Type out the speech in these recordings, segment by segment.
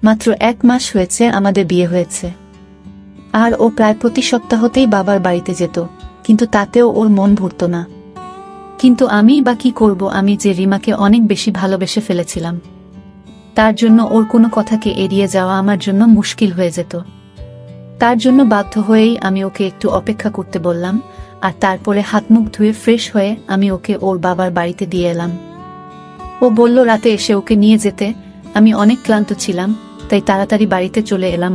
মাত্র 1 মাস হয়েছে আমাদের বিয়ে হয়েছে, আর ও প্রায় প্রতি সপ্তাহতেই বাবার বাড়িতে যেত, কিন্তু তাতেও ওর মন ভরত না। কিন্তু আমি বা কি করব, আমি যে রিমাকে অনেক বেশি ভালোবেসে ফেলেছিলাম, তার জন্য ওর কোনো কথাকে এড়িয়ে যাওয়া আমার জন্য মুশকিল হয়ে যেত। তার জন্য বাধ্য হয়েই আমি ওকে একটু অপেক্ষা করতে বললাম, আর তারপরে হাত মুখ ধুয়ে ফ্রেশ হয়ে আমি ওকে ওর বাবার বাড়িতে দিয়ে এলাম। ও বলল রাতে এসে ওকে নিয়ে যেতে। আমি অনেক ক্লান্ত ছিলাম, তাই তাড়াতাড়ি বাড়িতে চলে এলাম।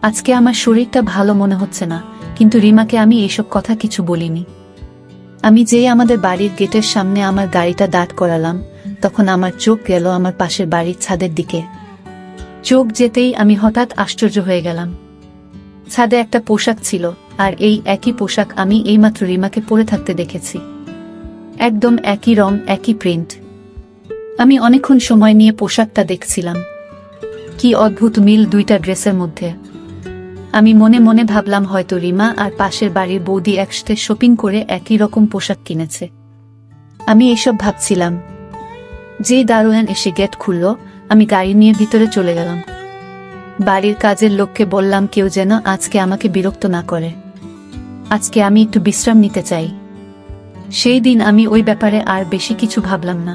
আজকে আমার শরীরটা ভালো মনে হচ্ছে না, কিন্তু রিমাকে আমি এসব কথা কিছু বলিনি। আমি যেই আমাদের বাড়ির গেটের সামনে আমার গাড়িটা দাঁড় করালাম, তখন আমার চোখ গেল আমার পাশের বাড়ির ছাদের দিকে। চোখ যেতেই আমি হঠাৎ আশ্চর্য হয়ে গেলাম। ছাদে একটা পোশাক ছিল, আর এই একই পোশাক আমি এইমাত্র রিমাকে পরে থাকতে দেখেছি। একদম একই রং, একই প্রিন্ট। আমি অনেকক্ষণ সময় নিয়ে পোশাকটা দেখছিলাম। কি অদ্ভুত মিল দুইটা ড্রেসের মধ্যে। আমি মনে মনে ভাবলাম হয়তো রিমা আর পাশের বাড়ির বৌদি একসাথে শপিং করে একই রকম পোশাক কিনেছে। আমি এসব ভাবছিলাম, যেই দারোয়ান এসে গেট খুলল, আমি গাড়ি নিয়ে ভিতরে চলে গেলাম। বাড়ির কাজের লোককে বললাম কেউ যেন আজকে আমাকে বিরক্ত না করে, আজকে আমি একটু বিশ্রাম নিতে চাই। সেই দিন আমি ওই ব্যাপারে আর বেশি কিছু ভাবলাম না।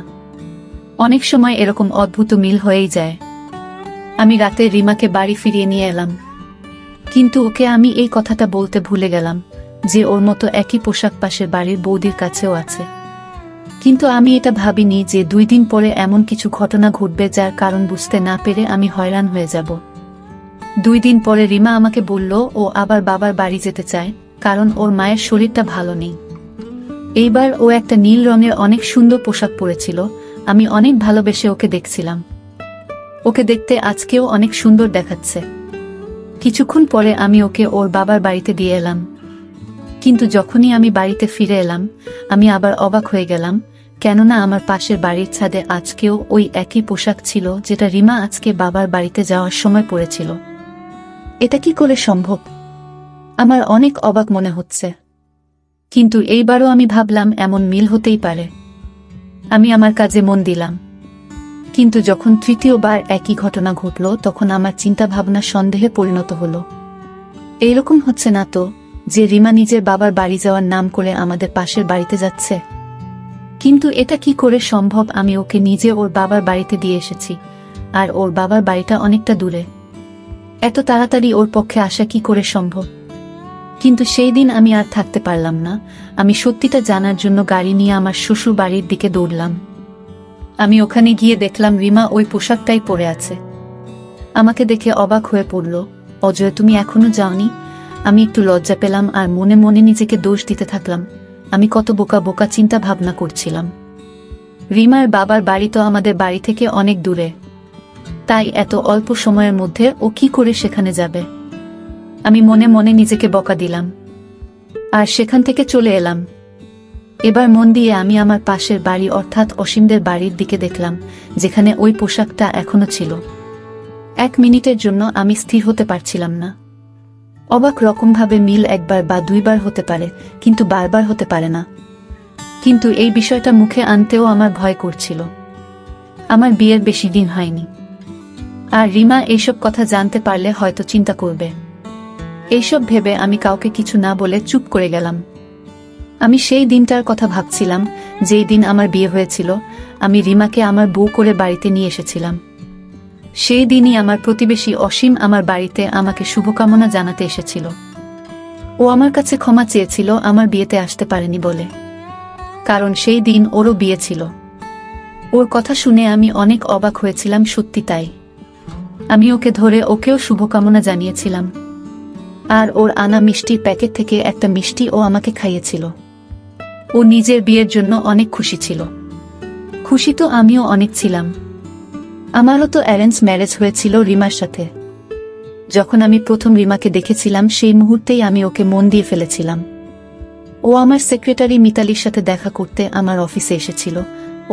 অনেক সময় এরকম অদ্ভুত মিল হয়েই যায়। আমি রাতে রিমাকে বাড়ি ফিরিয়ে নিয়ে এলাম, কিন্তু ওকে আমি এই কথাটা বলতে ভুলে গেলাম যে ওর মতো একই পোশাক পাশের বাড়ির বৌদির কাছেও আছে। কিন্তু আমি এটা ভাবিনি যে 2 দিন পরে এমন কিছু ঘটনা ঘটবে যার কারণ বুঝতে না পেরে আমি হয়রান হয়ে যাব। 2 দিন পরে রিমা আমাকে বলল ও আবার বাবার বাড়ি যেতে চায়, কারণ ওর মায়ের শরীরটা ভালো নেই। এইবার ও একটা নীল রঙের অনেক সুন্দর পোশাক পরেছিল। আমি অনেক ভালোবেসে ওকে দেখছিলাম। ওকে দেখতে আজকেও অনেক সুন্দর দেখাচ্ছে। কিছুক্ষণ পরে আমি ওকে ওর বাবার বাড়িতে দিয়ে এলাম। কিন্তু যখনই আমি বাড়িতে ফিরে এলাম, আমি আবার অবাক হয়ে গেলাম, কেননা আমার পাশের বাড়ির ছাদে আজকেও ওই একই পোশাক ছিল যেটা রিমা আজকে বাবার বাড়িতে যাওয়ার সময় পরেছিল। এটা কি করে সম্ভব? আমার অনেক অবাক মনে হচ্ছে। কিন্তু এইবারও আমি ভাবলাম এমন মিল হতেই পারে। আমি আমার কাজে মন দিলাম। কিন্তু যখন তৃতীয়বার একই ঘটনা ঘটল, তখন আমার চিন্তা ভাবনা সন্দেহে পরিণত হলো। এইরকম হচ্ছে না তো যে রিমা নিজের বাবার বাড়ি যাওয়ার নাম করে আমাদের পাশের বাড়িতে যাচ্ছে? কিন্তু এটা কি করে সম্ভব? আমি ওকে নিজে ওর বাবার বাড়িতে দিয়ে এসেছি, আর ওর বাবার বাড়িটা অনেকটা দূরে। এত তাড়াতাড়ি ওর পক্ষে আসা কি করে সম্ভব? কিন্তু সেই দিন আমি আর থাকতে পারলাম না। আমি সত্যিটা জানার জন্য গাড়ি নিয়ে আমার শ্বশুর বাড়ির দিকে দৌড়লাম। আমি ওখানে গিয়ে দেখলাম রিমা ওই পোশাকটাই পরে আছে। আমাকে দেখে অবাক হয়ে পড়ল। অজয়, তুমি এখনো যাওনি? আমি একটু লজ্জা পেলাম আর মনে মনে নিজেকে দোষ দিতে থাকলাম। আমি কত বোকা বোকা চিন্তা ভাবনা করছিলাম। রিমার বাবার বাড়ি তো আমাদের বাড়ি থেকে অনেক দূরে, তাই এত অল্প সময়ের মধ্যে ও কি করে সেখানে যাবে? আমি মনে মনে নিজেকে বকা দিলাম, আর সেখান থেকে চলে এলাম। এবার মন দিয়ে আমি আমার পাশের বাড়ি অর্থাৎ অসীমদের বাড়ির দিকে দেখলাম, যেখানে ওই পোশাকটা এখনো ছিল। 1 মিনিটের জন্য আমি স্থির হতে পারছিলাম না। অবাক রকমভাবে মিল 1বার বা 2বার হতে পারে, কিন্তু বারবার হতে পারে না। কিন্তু এই বিষয়টা মুখে আনতেও আমার ভয় করছিল। আমার বিয়ের বেশি দিন হয়নি, আর রিমা এইসব কথা জানতে পারলে হয়তো চিন্তা করবে। এইসব ভেবে আমি কাউকে কিছু না বলে চুপ করে গেলাম। আমি সেই দিনটার কথা ভাবছিলাম, যেই দিন আমার বিয়ে হয়েছিল। আমি রিমাকে আমার বউ করে বাড়িতে নিয়ে এসেছিলাম। সেই দিনই আমার প্রতিবেশী অসীম আমার বাড়িতে আমাকে শুভকামনা জানাতে এসেছিল। ও আমার কাছে ক্ষমা চেয়েছিল আমার বিয়েতে আসতে পারেনি বলে, কারণ সেই দিন ওরও বিয়ে ছিল। ওর কথা শুনে আমি অনেক অবাক হয়েছিলাম। সত্যি তাই, আমি ওকে ধরে ওকেও শুভকামনা জানিয়েছিলাম, আর ওর আনা মিষ্টির প্যাকেট থেকে একটা মিষ্টি ও আমাকে খাইয়েছিল। ও নিজের বিয়ের জন্য অনেক খুশি ছিল। খুশি তো আমিও অনেক ছিলাম। আমারও তো অ্যারেঞ্জ ম্যারেজ হয়েছিল রিমার সাথে। যখন আমি প্রথম রিমাকে দেখেছিলাম, সেই মুহূর্তেই আমি ওকে মন দিয়ে ফেলেছিলাম। ও আমার সেক্রেটারি মিতালির সাথে দেখা করতে আমার অফিসে এসেছিল।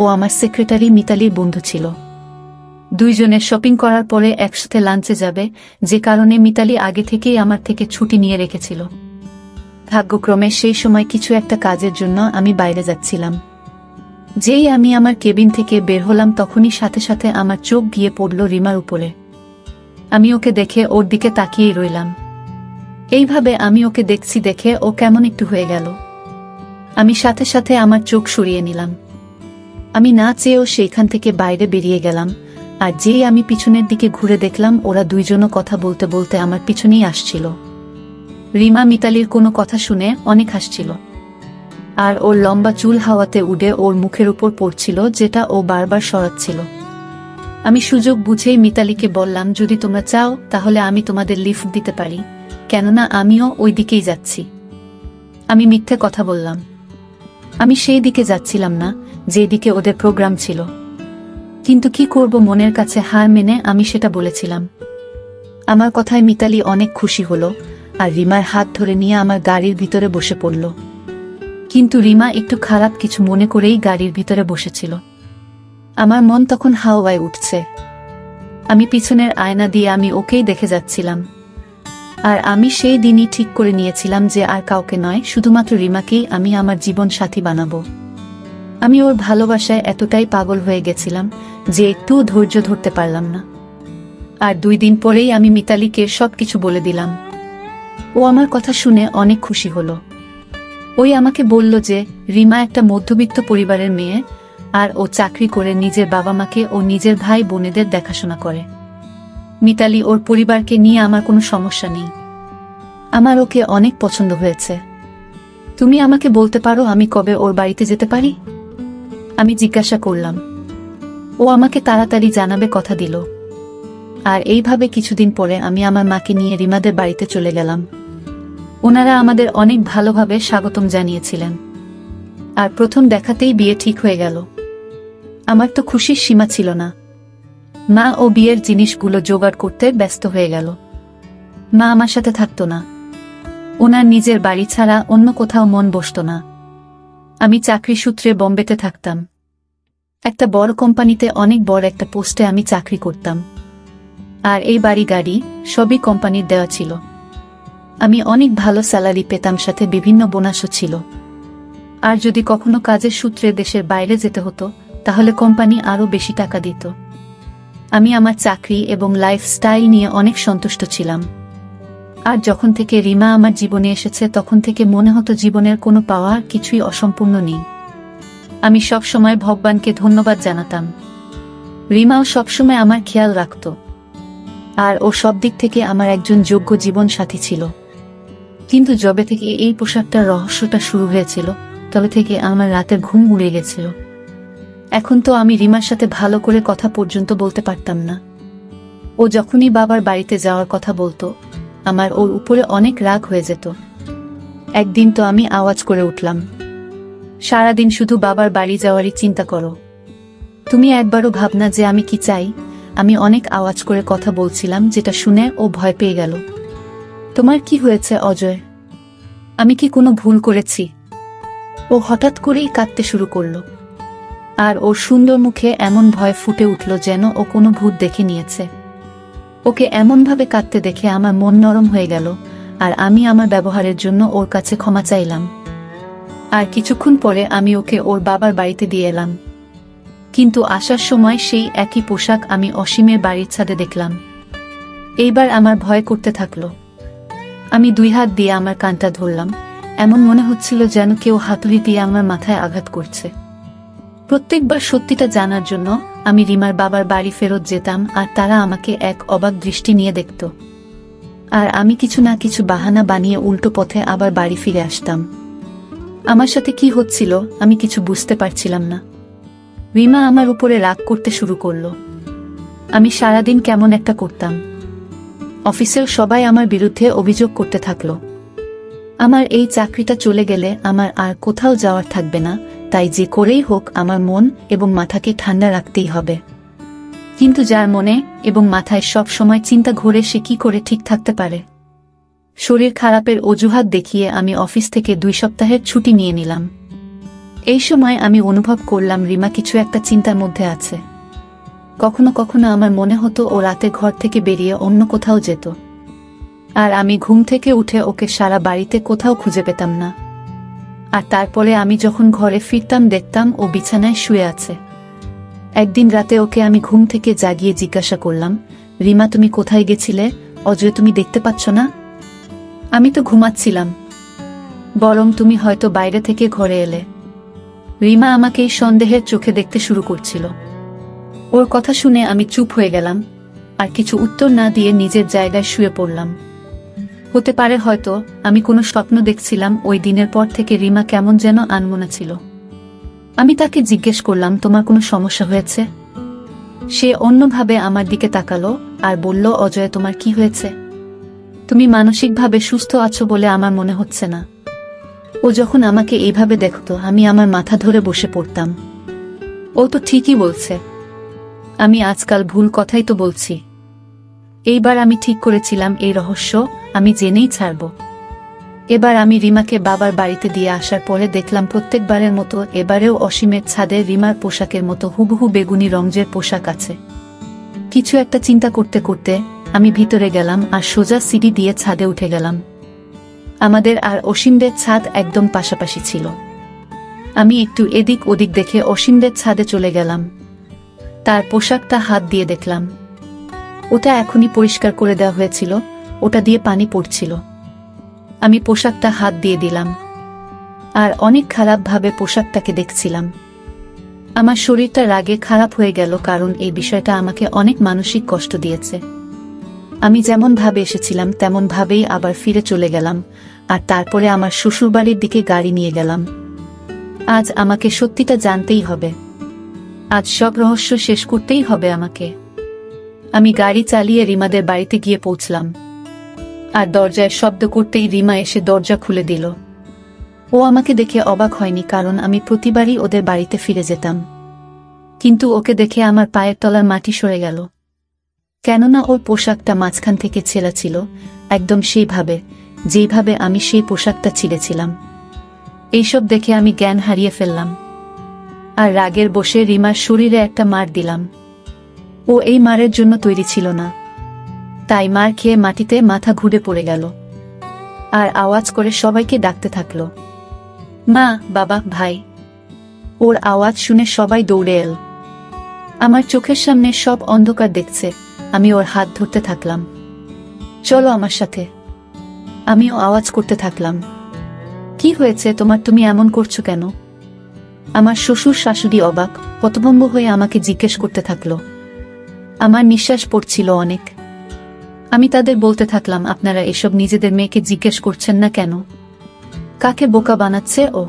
ও আমার সেক্রেটারি মিতালির বন্ধু ছিল। 2 জনে শপিং করার পরে একসাথে লাঞ্চে যাবে, যে কারণে মিতালি আগে থেকেই আমার থেকে ছুটি নিয়ে রেখেছিল। ভাগ্যক্রমে সেই সময় কিছু একটা কাজের জন্য আমি বাইরে যাচ্ছিলাম। যেই আমি আমার কেবিন থেকে বের হলাম, তখনই সাথে সাথে আমার চোখ গিয়ে পড়ল রিমার উপরে। আমি ওকে দেখে ওর দিকে তাকিয়েই রইলাম। এইভাবে আমি ওকে দেখছি দেখে ও কেমন একটু হয়ে গেল। আমি সাথে সাথে আমার চোখ সরিয়ে নিলাম। আমি না চেয়েও সেইখান থেকে বাইরে বেরিয়ে গেলাম, আর যেই আমি পিছনের দিকে ঘুরে দেখলাম ওরা দুইজনও কথা বলতে বলতে আমার পিছনেই আসছিল। রিমা মিতালির কোনো কথা শুনে অনেক হাসছিল, আর ওর লম্বা চুল হাওয়াতে উড়ে ওর মুখের উপর পড়ছিল, যেটা ও বারবার সরাচ্ছিল। আমি সুযোগ বুঝেই মিতালিকে বললাম, যদি তোমরা চাও তাহলে আমি তোমাদের লিফট দিতে পারি, কেননা আমিও ওই দিকেই যাচ্ছি। আমি মিথ্যে কথা বললাম। আমি সেই দিকে যাচ্ছিলাম না যেদিকে ওদের প্রোগ্রাম ছিল, কিন্তু কি করব, মনের কাছে হার মেনে আমি সেটা বলেছিলাম। আমার কথায় মিতালি অনেক খুশি হলো, আর রিমার হাত ধরে নিয়ে আমার গাড়ির ভিতরে বসে পড়ল। কিন্তু রিমা একটু খারাপ কিছু মনে করেই গাড়ির ভিতরে বসেছিল। আমার মন তখন হাওয়ায় উঠছে। আমি পিছনের আয়না দিয়ে আমি ওকেই দেখে যাচ্ছিলাম। আর আমি সেই দিনই ঠিক করে নিয়েছিলাম যে আর কাউকে নয়, শুধুমাত্র রিমাকেই আমি আমার জীবন সাথী বানাবো। আমি ওর ভালোবাসায় এতটাই পাগল হয়ে গেছিলাম যে একটুও ধৈর্য ধরতে পারলাম না। আর 2 দিন পরেই আমি মিতালিকে সবকিছু বলে দিলাম। ও আমার কথা শুনে অনেক খুশি হলো। ওই আমাকে বলল যে রিমা একটা মধ্যবিত্ত পরিবারের মেয়ে, আর ও চাকরি করে নিজের বাবা মাকে ও নিজের ভাই বোনেদের দেখাশোনা করে। মিতালি ওর পরিবারকে নিয়ে আমার কোনো সমস্যা নেই। আমার ওকে অনেক পছন্দ হয়েছে। তুমি আমাকে বলতে পারো আমি কবে ওর বাড়িতে যেতে পারি? আমি জিজ্ঞাসা করলাম। ও আমাকে তাড়াতাড়ি জানাবে কথা দিল। আর এইভাবে কিছুদিন পরে আমি আমার মাকে নিয়ে রিমাদের বাড়িতে চলে গেলাম। ওনারা আমাদের অনেক ভালোভাবে স্বাগতম জানিয়েছিলেন, আর প্রথম দেখাতেই বিয়ে ঠিক হয়ে গেল। আমার তো খুশির সীমা ছিল না। মা ও বিয়ের জিনিসগুলো জোগাড় করতে ব্যস্ত হয়ে গেল। মা আমার সাথে থাকতো না। ওনার নিজের বাড়ি ছাড়া অন্য কোথাও মন বসত না। আমি চাকরি সূত্রে বোম্বেতে থাকতাম। একটা বড় কোম্পানিতে অনেক বড় একটা পোস্টে আমি চাকরি করতাম, আর এই বাড়ি গাড়ি সবই কোম্পানির দেওয়া ছিল। আমি অনেক ভালো স্যালারি পেতাম, সাথে বিভিন্ন বোনাসও ছিল। আর যদি কখনো কাজের সূত্রে দেশের বাইরে যেতে হতো তাহলে কোম্পানি আরও বেশি টাকা দিত। আমি আমার চাকরি এবং লাইফস্টাইল নিয়ে অনেক সন্তুষ্ট ছিলাম। আর যখন থেকে রিমা আমার জীবনে এসেছে তখন থেকে মনে হতো জীবনের কোনো পাওয়ার কিছুই অসম্পূর্ণ নেই। আমি সব সময় ভগবানকে ধন্যবাদ জানাতাম। রিমাও সবসময় আমার খেয়াল রাখত, আর ও সব দিক থেকে আমার একজন যোগ্য জীবন সাথী ছিল। কিন্তু যবে থেকে এই পোশাকটার রহস্যটা শুরু হয়েছিল তবে থেকে আমার রাতের ঘুম উড়ে গেছিল। এখন তো আমি রিমার সাথে ভালো করে কথা পর্যন্ত বলতে পারতাম না। ও যখনই বাবার বাড়িতে যাওয়ার কথা বলতো আমার ওর উপরে অনেক রাগ হয়ে যেত। একদিন তো আমি আওয়াজ করে উঠলাম, সারাদিন শুধু বাবার বাড়ি যাওয়ারই চিন্তা করো, তুমি একবারও ভাবনা যে আমি কি চাই। আমি অনেক আওয়াজ করে কথা বলছিলাম, যেটা শুনে ও ভয় পেয়ে গেল। তোমার কি হয়েছে অজয়? আমি কি কোনো ভুল করেছি? ও হঠাৎ করেই কাঁদতে শুরু করলো, আর ওর সুন্দর মুখে এমন ভয় ফুটে উঠল যেন ও কোনো ভূত দেখে নিয়েছে। ওকে এমনভাবে কাঁদতে দেখে আমার মন নরম হয়ে গেল, আর আমি আমার ব্যবহারের জন্য ওর কাছে ক্ষমা চাইলাম। আর কিছুক্ষণ পরে আমি ওকে ওর বাবার বাড়িতে দিয়ে এলাম। কিন্তু আসার সময় সেই একই পোশাক আমি অসীমের বাড়ির ছাদে দেখলাম। এইবার আমার ভয় করতে থাকলো। আমি 2 হাত দিয়ে আমার কানটা ধরলাম। এমন মনে হচ্ছিল যেন কেউ হাতুড়ি দিয়ে আমার মাথায় আঘাত করছে। প্রত্যেকবার সত্যিটা জানার জন্য আমি রিমার বাবার বাড়ি ফেরত যেতাম, আর তারা আমাকে এক অবাক দৃষ্টি নিয়ে দেখত। আর আমি কিছু না কিছু বাহানা বানিয়ে উল্টো পথে আবার বাড়ি ফিরে আসতাম। আমার সাথে কি হচ্ছিল আমি কিছু বুঝতে পারছিলাম না। রিমা আমার উপরে রাগ করতে শুরু করলো। আমি সারাদিন কেমন একটা করতাম। অফিসের সবাই আমার বিরুদ্ধে অভিযোগ করতে থাকলো। আমার এই চাকরিটা চলে গেলে আমার আর কোথাও যাওয়ার থাকবে না, তাই যে করেই হোক আমার মন এবং মাথাকে ঠান্ডা রাখতেই হবে। কিন্তু যার মনে এবং মাথায় সব সময় চিন্তা ঘোরে সে কি করে ঠিক থাকতে পারে? শরীর খারাপের অজুহাত দেখিয়ে আমি অফিস থেকে 2 সপ্তাহের ছুটি নিয়ে নিলাম। এই সময় আমি অনুভব করলাম রিমা কিছু একটা চিন্তার মধ্যে আছে। কখনো কখনো আমার মনে হতো ও রাতে ঘর থেকে বেরিয়ে অন্য কোথাও যেত, আর আমি ঘুম থেকে উঠে ওকে সারা বাড়িতে কোথাও খুঁজে পেতাম না। আর তারপরে আমি যখন ঘরে ফিরতাম দেখতাম ও বিছানায় শুয়ে আছে। একদিন রাতে ওকে আমি ঘুম থেকে জাগিয়ে জিজ্ঞাসা করলাম, রিমা তুমি কোথায় গেছিলে? অজয় তুমি দেখতে পাচ্ছ না? আমি তো ঘুমাচ্ছিলাম। বরং তুমি হয়তো বাইরে থেকে ঘরে এলে। রিমা আমাকে এই সন্দেহের চোখে দেখতে শুরু করছিল। ওর কথা শুনে আমি চুপ হয়ে গেলাম, আর কিছু উত্তর না দিয়ে নিজের জায়গায় শুয়ে পড়লাম। হতে পারে হয়তো আমি কোনো স্বপ্ন দেখছিলাম। ওই দিনের পর থেকে রিমা কেমন যেন আনমনা ছিল। আমি তাকে জিজ্ঞেস করলাম, তোমার কোনো সমস্যা হয়েছে? সে অন্যভাবে আমার দিকে তাকালো আর বলল, অজয় তোমার কি হয়েছে? তুমি মানসিকভাবে সুস্থ আছো বলে আমার মনে হচ্ছে না। ও যখন আমাকে এইভাবে দেখতো আমি আমার মাথা ধরে বসে পড়তাম। ও তো ঠিকই বলছে, আমি আজকাল ভুল কথাই তো বলছি। এইবার আমি ঠিক করেছিলাম এই রহস্য আমি জেনেই ছাড়ব। এবার আমি রিমাকে বাবার বাড়িতে দিয়ে আসার পরে দেখলাম প্রত্যেকবারের মতো এবারেও অসীমের ছাদে রিমার পোশাকের মতো হুবহু বেগুনি রঙের পোশাক আছে। কিছু একটা চিন্তা করতে করতে আমি ভিতরে গেলাম আর সোজা সিঁড়ি দিয়ে ছাদে উঠে গেলাম। আমাদের আর অসীমদের ছাদ একদম পাশাপাশি ছিল। আমি একটু এদিক ওদিক দেখে অসীমদের ছাদে চলে গেলাম। তার পোশাকটা হাত দিয়ে দেখলাম। ওটা এখনই পরিষ্কার করে দেওয়া হয়েছিল, ওটা দিয়ে পানি পড়ছিল। আমি পোশাকটা হাত দিয়ে দিলাম আর অনেক খারাপভাবে পোশাকটাকে দেখছিলাম। আমার শরীরটা রাগে খারাপ হয়ে গেল, কারণ এই বিষয়টা আমাকে অনেক মানসিক কষ্ট দিয়েছে। আমি যেমন ভাবে এসেছিলাম তেমন ভাবেই আবার ফিরে চলে গেলাম, আর তারপরে আমার শ্বশুরবাড়ির দিকে গাড়ি নিয়ে গেলাম। আজ আমাকে সত্যিটা জানতেই হবে। আজ সব রহস্য শেষ করতেই হবে আমাকে। আমি গাড়ি চালিয়ে রিমাদের বাড়িতে গিয়ে পৌঁছলাম, আর দরজায় শব্দ করতেই রিমা এসে দরজা খুলে দিল। ও আমাকে দেখে অবাক হয়নি, কারণ আমি প্রতিবারই ওদের বাড়িতে ফিরে যেতাম। কিন্তু ওকে দেখে আমার পায়ের তলার মাটি সরে গেল, কেননা ওর পোশাকটা মাঝখান থেকে ছেঁড়া ছিল, একদম সেইভাবে যেইভাবে আমি সেই পোশাকটা ছিঁড়েছিলাম। এইসব দেখে আমি জ্ঞান হারিয়ে ফেললাম, আর রাগের বসে রিমার শরীরে একটা মার দিলাম। ও এই মারের জন্য তৈরি ছিল না, তাই মার খেয়ে মাটিতে মাথা ঘুরে পড়ে গেল, আর আওয়াজ করে সবাইকে ডাকতে থাকল, মা, বাবা, ভাই। ওর আওয়াজ শুনে সবাই দৌড়ে এল। আমার চোখের সামনে সব অন্ধকার দেখছে। আমি ওর হাত ধরতে থাকলাম, চলো আমার সাথে। আমিও আওয়াজ করতে থাকলাম, কি হয়েছে তোমার, তুমি এমন করছো কেন? আমার শ্বশুর শাশুড়ি অবাক হতভম্ব হয়ে আমাকে জিজ্ঞেস করতে থাকলো। আমার নিঃশ্বাস পড়ছিল অনেক। আমি তাদের বলতে থাকলাম, আপনারা এসব নিজেদের মেয়েকে জিজ্ঞেস করছেন না কেন? কাকে বোকা বানাচ্ছে ও?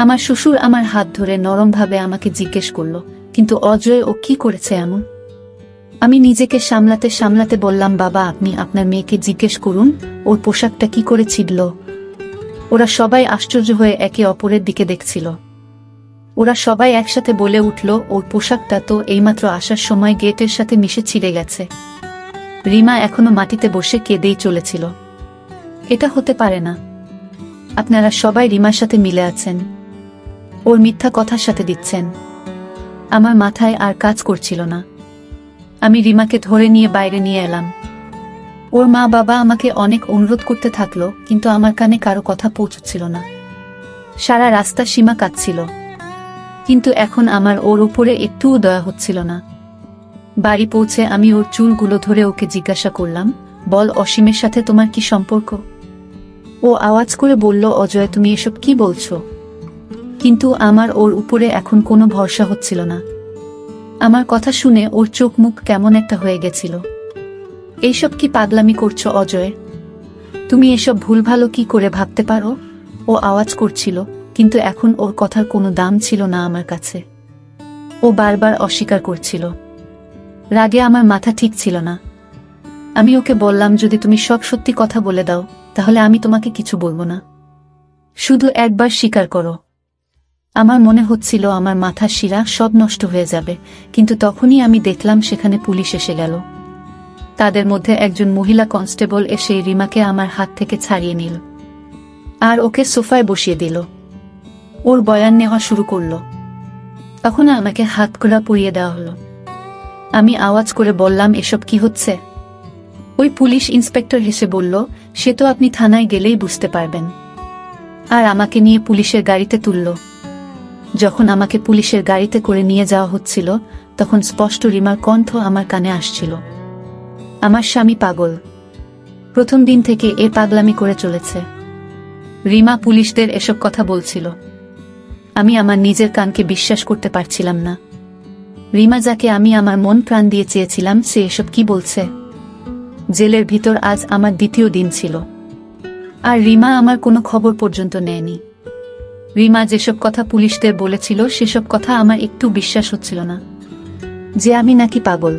আমার শ্বশুর আমার হাত ধরে নরমভাবে আমাকে জিজ্ঞেস করল, কিন্তু অজয় ও কি করেছে এমন? আমি নিজেকে সামলাতে সামলাতে বললাম, বাবা, আপনি আপনার মেয়েকে জিজ্ঞেস করুন ওর পোশাকটা কি করে ছিঁড়ল। ওরা সবাই আশ্চর্য হয়ে একে অপরের দিকে দেখছিল। ওরা সবাই একসাথে বলে উঠল, ওর পোশাকটা তো এইমাত্র আসার সময় গেটের সাথে মিশে ছিঁড়ে গেছে। রিমা এখনো মাটিতে বসে কেঁদেই চলেছিল। এটা হতে পারে না, আপনারা সবাই রিমার সাথে মিলে আছেন, ওর মিথ্যা কথার সাথে দিচ্ছেন। আমার মাথায় আর কাজ করছিল না। আমি রিমাকে ধরে নিয়ে বাইরে নিয়ে এলাম। ওর মা বাবা আমাকে অনেক অনুরোধ করতে থাকলো, কিন্তু আমার কানে কারো কথা পৌঁছচ্ছিল না। সারা রাস্তা সীমা কাঁদছিল, কিন্তু এখন আমার ওর উপরে একটুও দয়া হচ্ছিল না। বাড়ি পৌঁছে আমি ওর চুলগুলো ধরে ওকে জিজ্ঞাসা করলাম, বল, অসীমের সাথে তোমার কি সম্পর্ক? ও আওয়াজ করে বলল, অজয়, তুমি এসব কি বলছো? কিন্তু আমার ওর উপরে এখন কোনো ভরসা হচ্ছিল না। আমার কথা শুনে ওর চোখ মুখ কেমন একটা হয়ে গেছিল। এইসব কি পাগলামি করছো অজয়? তুমি এসব ভুল ভালো কি করে ভাবতে পারো? ও আওয়াজ করছিল, কিন্তু এখন ওর কথার কোনো দাম ছিল না আমার কাছে। ও বারবার অস্বীকার করছিল। রাগে আমার মাথা ঠিক ছিল না। আমি ওকে বললাম, যদি তুমি সব সত্যি কথা বলে দাও তাহলে আমি তোমাকে কিছু বলবো না, শুধু একবার স্বীকার করো। আমার মনে হচ্ছিল আমার মাথার শিরা সব নষ্ট হয়ে যাবে, কিন্তু তখনই আমি দেখলাম সেখানে পুলিশ এসে গেল। তাদের মধ্যে একজন মহিলা কনস্টেবল এসে রিমাকে আমার হাত থেকে ছাড়িয়ে নিল আর ওকে সোফায় বসিয়ে দিল। ওর বয়ান নেওয়া শুরু করলো। তখন আমাকে হাত খোলা পরিয়ে দেওয়া হলো। আমি আওয়াজ করে বললাম, এসব কি হচ্ছে? ওই পুলিশ ইন্সপেক্টর হেসে বলল, সে তো আপনি থানায় গেলেই বুঝতে পারবেন। আর আমাকে নিয়ে পুলিশের গাড়িতে তুলল। যখন আমাকে পুলিশের গাড়িতে করে নিয়ে যাওয়া হচ্ছিল তখন স্পষ্ট রিমার কণ্ঠ আমার কানে আসছিল। আমার স্বামী পাগল। প্রথম দিন থেকে এ পাগলামি করে চলেছে। রিমা পুলিশদের এসব কথা বলছিল। আমি আমার নিজের কানকে বিশ্বাস করতে পারছিলাম না। রিমা যাকে আমি আমার মন প্রাণ দিয়ে চেয়েছিলাম, সে এসব কি বলছে? জেলের ভিতর আজ আমার দ্বিতীয় দিন ছিল, আর রিমা আমার কোনো খবর পর্যন্ত নেয়নি। রিমা যেসব কথা পুলিশদের বলেছিল সেসব কথা আমার একটু বিশ্বাস হচ্ছিল না। যে আমি নাকি পাগল,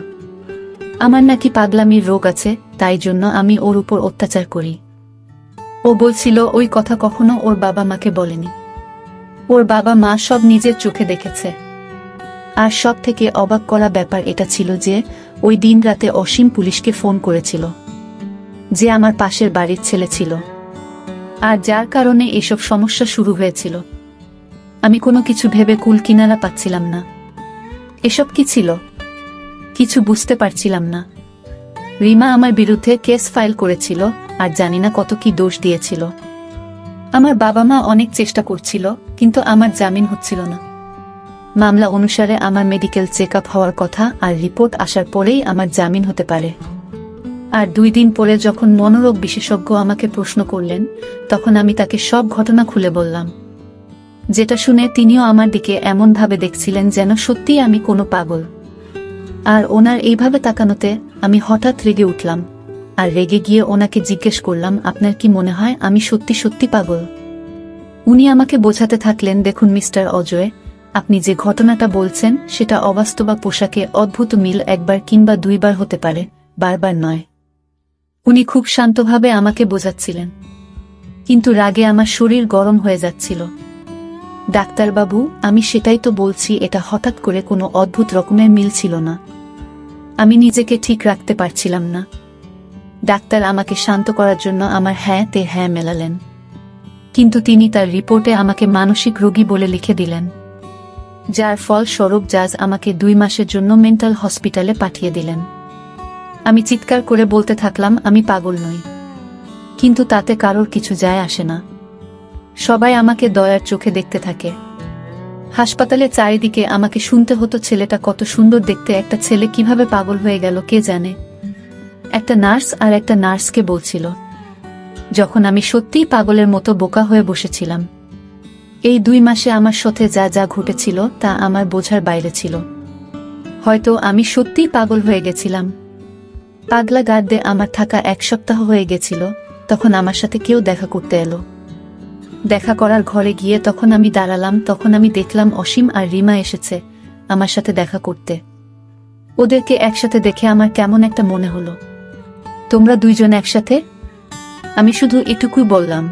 আমার নাকি পাগলামির রোগ আছে, তাই জন্য আমি ওর উপর অত্যাচার করি। ও বলছিল ওই কথা কখনো ওর বাবা মাকে বলেনি। ওর বাবা মা সব নিজের চোখে দেখেছে। আর সব থেকে অবাক করা ব্যাপার এটা ছিল যে ওই দিন রাতে অসীম পুলিশকে ফোন করেছিল, যে আমার পাশের বাড়ির ছেলে ছিল, আর যার কারণে এসব সমস্যা শুরু হয়েছিল। আমি কোনো কিছু ভেবে কুল কিনারা পাচ্ছিলাম না। এসব কি ছিল কিছু বুঝতে পারছিলাম না। রিমা আমার বিরুদ্ধে কেস ফাইল করেছিল, আর জানি না কত কি দোষ দিয়েছিল। আমার বাবা মা অনেক চেষ্টা করছিল, কিন্তু আমার জামিন হচ্ছিল না। মামলা অনুসারে আমার মেডিকেল চেক আপ হওয়ার কথা, আর রিপোর্ট আসার পরেই আমার জামিন হতে পারে। আর 2 দিন পরে যখন মনোরোগ বিশেষজ্ঞ আমাকে প্রশ্ন করলেন, তখন আমি তাকে সব ঘটনা খুলে বললাম, যেটা শুনে তিনিও আমার দিকে এমনভাবে দেখছিলেন যেন সত্যিই আমি কোনো পাগল। আর ওনার এইভাবে তাকানোতে আমি হঠাৎ রেগে উঠলাম, আর রেগে গিয়ে ওনাকে জিজ্ঞেস করলাম, আপনার কি মনে হয় আমি সত্যি সত্যি পাগল? উনি আমাকে বোঝাতে থাকলেন, দেখুন মিস্টার অজয়, আপনি যে ঘটনাটা বলছেন সেটা অবাস্তবা পোশাকে অদ্ভুত মিল 1বার কিংবা 2বার হতে পারে, বারবার নয়। উনি খুব শান্তভাবে আমাকে বোঝাচ্ছিলেন, কিন্তু রাগে আমার শরীর গরম হয়ে যাচ্ছিল। ডাক্তারবাবু, আমি সেটাই তো বলছি, এটা হঠাৎ করে কোনো অদ্ভুত রকমের মিল ছিল না। আমি নিজেকে ঠিক রাখতে পারছিলাম না। ডাক্তার আমাকে শান্ত করার জন্য আমার হ্যাঁ তে হ্যাঁ মেলালেন, কিন্তু তিনি তার রিপোর্টে আমাকে মানসিক রোগী বলে লিখে দিলেন, যার ফলস্বরূপ জাজ আমাকে 2 মাসের জন্য মেন্টাল হসপিটালে পাঠিয়ে দিলেন। আমি চিৎকার করে বলতে থাকলাম, আমি পাগল নই। কিন্তু তাতে কারোর কিছু যায় আসে না। সবাই আমাকে দয়ার চোখে দেখতে থাকে। হাসপাতালে চারিদিকে আমাকে শুনতে হতো, ছেলেটা কত সুন্দর দেখতে, একটা ছেলে কিভাবে পাগল হয়ে গেল কে জানে। একটা নার্স আর একটা নার্সকে বলছিল, যখন আমি সত্যিই পাগলের মতো বোকা হয়ে বসেছিলাম। এই 2 মাসে আমার সাথে যা যা ঘটেছিল তা আমার বোঝার বাইরে ছিল। হয়তো আমি সত্যিই পাগল হয়ে গেছিলাম। পাগলা গার্ডে আমার থাকা 1 সপ্তাহ হয়ে গেছিল। তখন আমার সাথে কেউ দেখা করতে এলো। দেখা করার ঘরে গিয়ে তখন আমি দাঁড়ালাম, তখন আমি দেখলাম অসীম আর রিমা এসেছে আমার সাথে দেখা করতে। ওদেরকে একসাথে দেখে আমার কেমন একটা মনে হলো। তোমরা 2 জন একসাথে? আমি শুধু এটুকুই বললাম,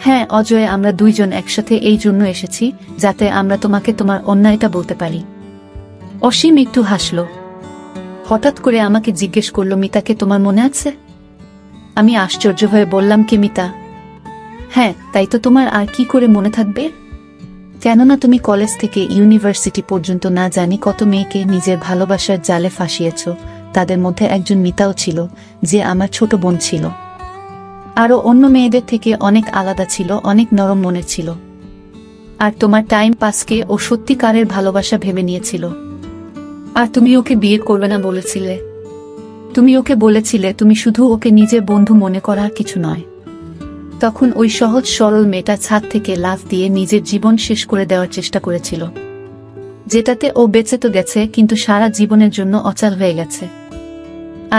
হ্যাঁ অজয়, আমরা 2 জন একসাথে এই জন্য এসেছি যাতে আমরা তোমাকে তোমার অন্যায়টা বলতে পারি। অসীম একটু হাসল। হঠাৎ করে আমাকে জিজ্ঞেস করল, মিতাকে তোমার মনে আছে? আমি আশ্চর্য হয়ে বললাম, কে মিতা? হ্যাঁ, তাই তো, তোমার আর কি করে মনে থাকবে? কেননা তুমি কলেজ থেকে ইউনিভার্সিটি পর্যন্ত না জানি কত মেয়েকে নিজের ভালোবাসার জালে ফাঁসিয়েছ। তাদের মধ্যে একজন মিতাও ছিল, যে আমার ছোট বোন ছিল। আরও অন্য মেয়েদের থেকে অনেক আলাদা ছিল, অনেক নরম মনের ছিল। আর তোমার টাইম পাসকে ও সত্যিকারের ভালোবাসা ভেবে নিয়েছিল। আর তুমি ওকে বিয়ে করবে না বলেছিলে। তুমি ওকে বলেছিলে তুমি শুধু ওকে নিজের বন্ধু মনে করার কিছু নয়। তখন ওই সহজ সরল মেয়েটা ছাদ থেকে লাফ দিয়ে নিজের জীবন শেষ করে দেওয়ার চেষ্টা করেছিল, যেটাতে ও বেঁচে তো গেছে, কিন্তু সারা জীবনের জন্য অচল হয়ে গেছে।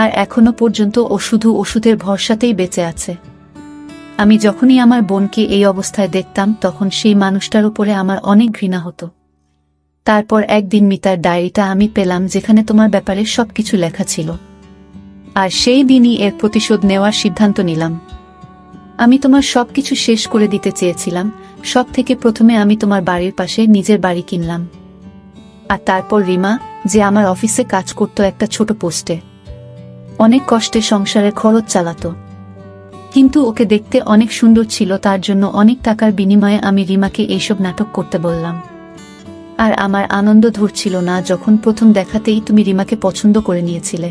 আর এখনো পর্যন্ত ও শুধু ওষুধের ভরসাতেই বেঁচে আছে। আমি যখনই আমার বোনকে এই অবস্থায় দেখতাম, তখন সেই মানুষটার উপরে আমার অনেক ঘৃণা হতো। তারপর একদিন মিতার ডায়েরিটা আমি পেলাম, যেখানে তোমার ব্যাপারে সবকিছু লেখা ছিল। আর সেই দিনই এর প্রতিশোধ নেওয়ার সিদ্ধান্ত নিলাম। আমি তোমার সবকিছু শেষ করে দিতে চেয়েছিলাম। সব থেকে প্রথমে আমি তোমার বাড়ির পাশে নিজের বাড়ি কিনলাম। আর তারপর রিমা, যে আমার অফিসে কাজ করত একটা ছোট পোস্টে, অনেক কষ্টে সংসারের খরচ চালাতো, কিন্তু ওকে দেখতে অনেক সুন্দর ছিল, তার জন্য অনেক টাকার বিনিময়ে আমি রিমাকে এইসব নাটক করতে বললাম। আর আমার আনন্দ ধরছিল না যখন প্রথম দেখাতেই তুমি রিমাকে পছন্দ করে নিয়েছিলে।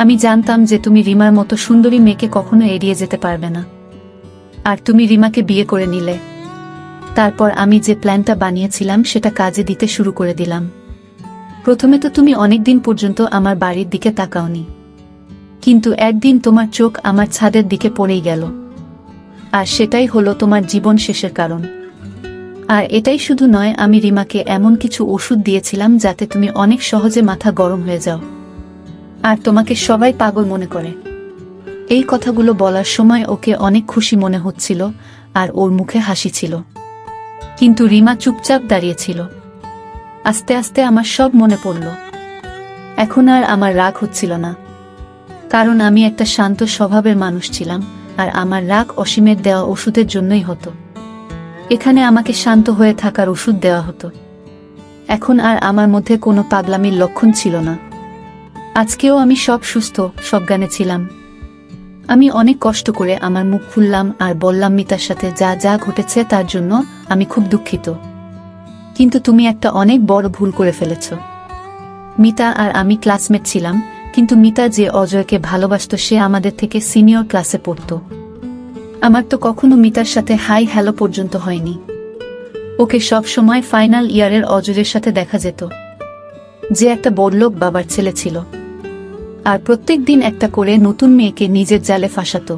আমি জানতাম যে তুমি রিমার মতো সুন্দরী মেয়েকে কখনো এড়িয়ে যেতে পারবে না, আর তুমি রিমাকে বিয়ে করে নিলে। তারপর আমি যে প্ল্যানটা বানিয়েছিলাম সেটা কাজে দিতে শুরু করে দিলাম। প্রথমে তো তুমি অনেকদিন পর্যন্ত আমার বাড়ির দিকে তাকাওনি। কিন্তু একদিন তোমার চোখ আমার ছাদের দিকে পড়েই গেল, আর সেটাই হলো তোমার জীবন শেষের কারণ। আর এটাই শুধু নয়, আমি রিমাকে এমন কিছু ওষুধ দিয়েছিলাম যাতে তুমি অনেক সহজে মাথা গরম হয়ে যাও, আর তোমাকে সবাই পাগল মনে করে। এই কথাগুলো বলার সময় ওকে অনেক খুশি মনে হচ্ছিল, আর ওর মুখে হাসি ছিল, কিন্তু রিমা চুপচাপ দাঁড়িয়েছিল। আস্তে আস্তে আমার সব মনে পড়ল। এখন আর আমার রাগ হচ্ছিল না, কারণ আমি একটা শান্ত স্বভাবের মানুষ ছিলাম, আর আমার রাগ অসীমের দেওয়া ওষুধের জন্যই হতো। এখানে আমাকে শান্ত হয়ে থাকার ওষুধ দেওয়া হতো। এখন আর আমার মধ্যে কোনো পাগলামির লক্ষণ ছিল না। আজকেও আমি সব সুস্থ সজ্ঞানে ছিলাম। আমি অনেক কষ্ট করে আমার মুখ খুললাম আর বললাম, মিতার সাথে যা যা ঘটেছে তার জন্য আমি খুব দুঃখিত, কিন্তু তুমি একটা অনেক বড় ভুল করে ফেলেছ। মিতা আর আমি ক্লাসমেট ছিলাম, কিন্তু মিতা যে অজয়কে ভালোবাসত সে আমাদের থেকে সিনিয়র ক্লাসে পড়ত। আমার তো কখনো মিতার সাথে হাই হ্যালো পর্যন্ত হয়নি। ওকে সব সময় ফাইনাল ইয়ারের অজয়ের সাথে দেখা যেত, যে একটা বড়লোক বাবার ছেলে ছিল, আর প্রত্যেক দিন একটা করে নতুন মেয়েকে নিজের জালে ফাঁসাতো।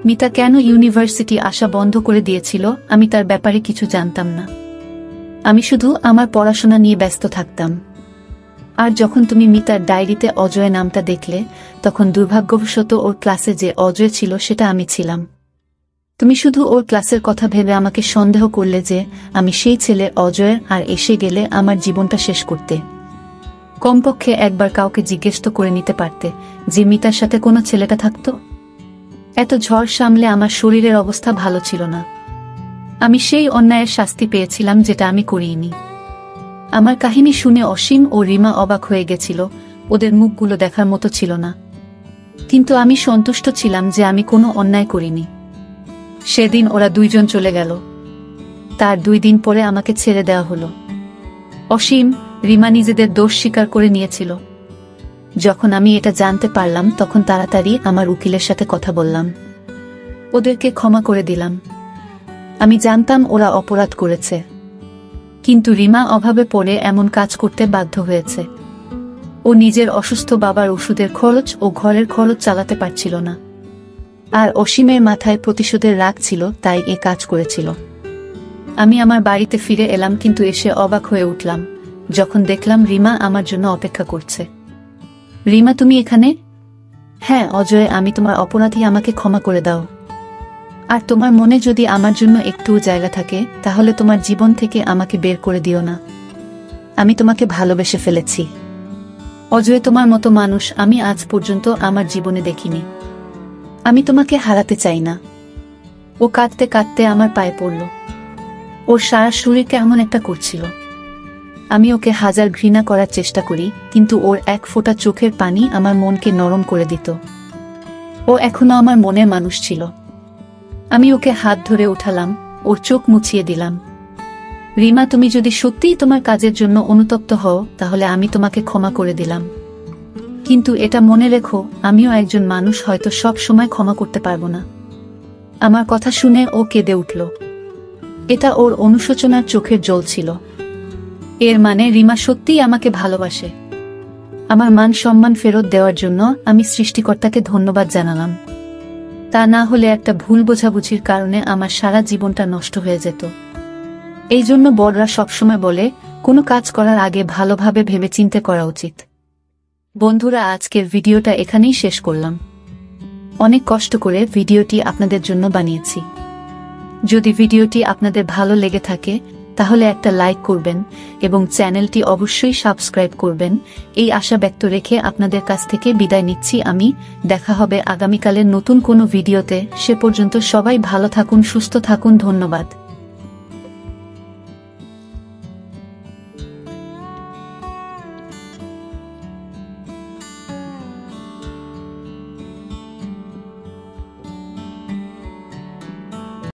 মিতা কেন ইউনিভার্সিটি আসা বন্ধ করে দিয়েছিল আমি তার ব্যাপারে কিছু জানতাম না। আমি শুধু আমার পড়াশোনা নিয়ে ব্যস্ত থাকতাম। আর যখন তুমি মিতার ডায়েরিতে অজয় নামটা দেখলে, তখন দুর্ভাগ্যবশত ওর ক্লাসে যে অজয় ছিল সেটা আমি ছিলাম। তুমি শুধু ওর ক্লাসের কথা ভেবে আমাকে সন্দেহ করলে যে আমি সেই ছেলে অজয়ের, আর এসে গেলে আমার জীবনটা শেষ করতে। কমপক্ষে একবার কাউকে জিজ্ঞেস তো করে নিতে পারতে যে মিতার সাথে কোনো ছেলেটা থাকতো। এত ঝড় সামলে আমার শরীরের অবস্থা ভালো ছিল না। আমি সেই অন্যায়ের শাস্তি পেয়েছিলাম যেটা আমি করিনি। আমার কাহিনী শুনে অসীম ও রিমা অবাক হয়ে গেছিল, ওদের মুখগুলো দেখার মতো ছিল না। কিন্তু আমি সন্তুষ্ট ছিলাম যে আমি কোনো অন্যায় করিনি। সেদিন ওরা দুইজন চলে গেল। তার 2 দিন পরে আমাকে ছেড়ে দেওয়া হলো। অসীম, রিমা নিজেদের দোষ স্বীকার করে নিয়েছিল। যখন আমি এটা জানতে পারলাম তখন তাড়াতাড়ি আমার উকিলের সাথে কথা বললাম, ওদেরকে ক্ষমা করে দিলাম। আমি জানতাম ওরা অপরাধ করেছে, কিন্তু রিমা অভাবে পড়ে এমন কাজ করতে বাধ্য হয়েছে। ও নিজের অসুস্থ বাবার ওষুধের খরচ ও ঘরের খরচ চালাতে পারছিল না, আর অসীমের মাথায় প্রতিশোধের রাগ ছিল, তাই এ কাজ করেছিল। আমি আমার বাড়িতে ফিরে এলাম, কিন্তু এসে অবাক হয়ে উঠলাম যখন দেখলাম রিমা আমার জন্য অপেক্ষা করছে। রিমা, তুমি এখানে? হ্যাঁ অজয়, আমি তোমার অপরাধী, আমাকে ক্ষমা করে দাও। আর তোমার মনে যদি আমার জন্য একটুও জায়গা থাকে তাহলে তোমার জীবন থেকে আমাকে বের করে দিও না। আমি তোমাকে ভালোবেসে ফেলেছি অজয়, তোমার মতো মানুষ আমি আজ পর্যন্ত আমার জীবনে দেখিনি। আমি তোমাকে হারাতে চাই না। ও কাঁদতে কাঁদতে আমার পায়ে পড়ল। ওর সারা শরীর কেমন একটা করছিল। আমি ওকে হাজার ঘৃণা করার চেষ্টা করি, কিন্তু ওর এক ফোঁটা চোখের পানি আমার মনকে নরম করে দিত। ও এখনো আমার মনের মানুষ ছিল। আমি ওকে হাত ধরে উঠালাম, ওর চোখ মুছিয়ে দিলাম। রিমা, তুমি যদি সত্যিই তোমার কাজের জন্য অনুতপ্ত হও তাহলে আমি তোমাকে ক্ষমা করে দিলাম, কিন্তু এটা মনে রেখো, আমিও একজন মানুষ, হয়তো সব সময় ক্ষমা করতে পারবো না। আমার কথা শুনে ও কেঁদে উঠল। এটা ওর অনুশোচনার চোখের জল ছিল। এর মানে রিমা সত্যিই আমাকে ভালোবাসে। আমার মান সম্মান ফেরত দেওয়ার জন্য আমি সৃষ্টিকর্তাকে ধন্যবাদ জানালাম। তা না হলে একটা ভুল বোঝাবুঝির কারণে আমার সারা জীবনটা নষ্ট হয়ে যেত। এই জন্য বড়রা সবসময় বলে, কোনো কাজ করার আগে ভালোভাবে ভেবেচিন্তে করা উচিত। বন্ধুরা, আজকের ভিডিওটা এখানেই শেষ করলাম। অনেক কষ্ট করে ভিডিওটি আপনাদের জন্য বানিয়েছি। যদি ভিডিওটি আপনাদের ভালো লেগে থাকে তাহলে একটা লাইক করবেন এবং চ্যানেলটি অবশ্যই সাবস্ক্রাইব করবেন। এই আশা ব্যক্ত রেখে আপনাদের কাছ থেকে বিদায় নিচ্ছি আমি। দেখা হবে আগামীকালের নতুন কোনো ভিডিওতে। সে পর্যন্ত সবাই ভালো থাকুন, সুস্থ থাকুন। ধন্যবাদ।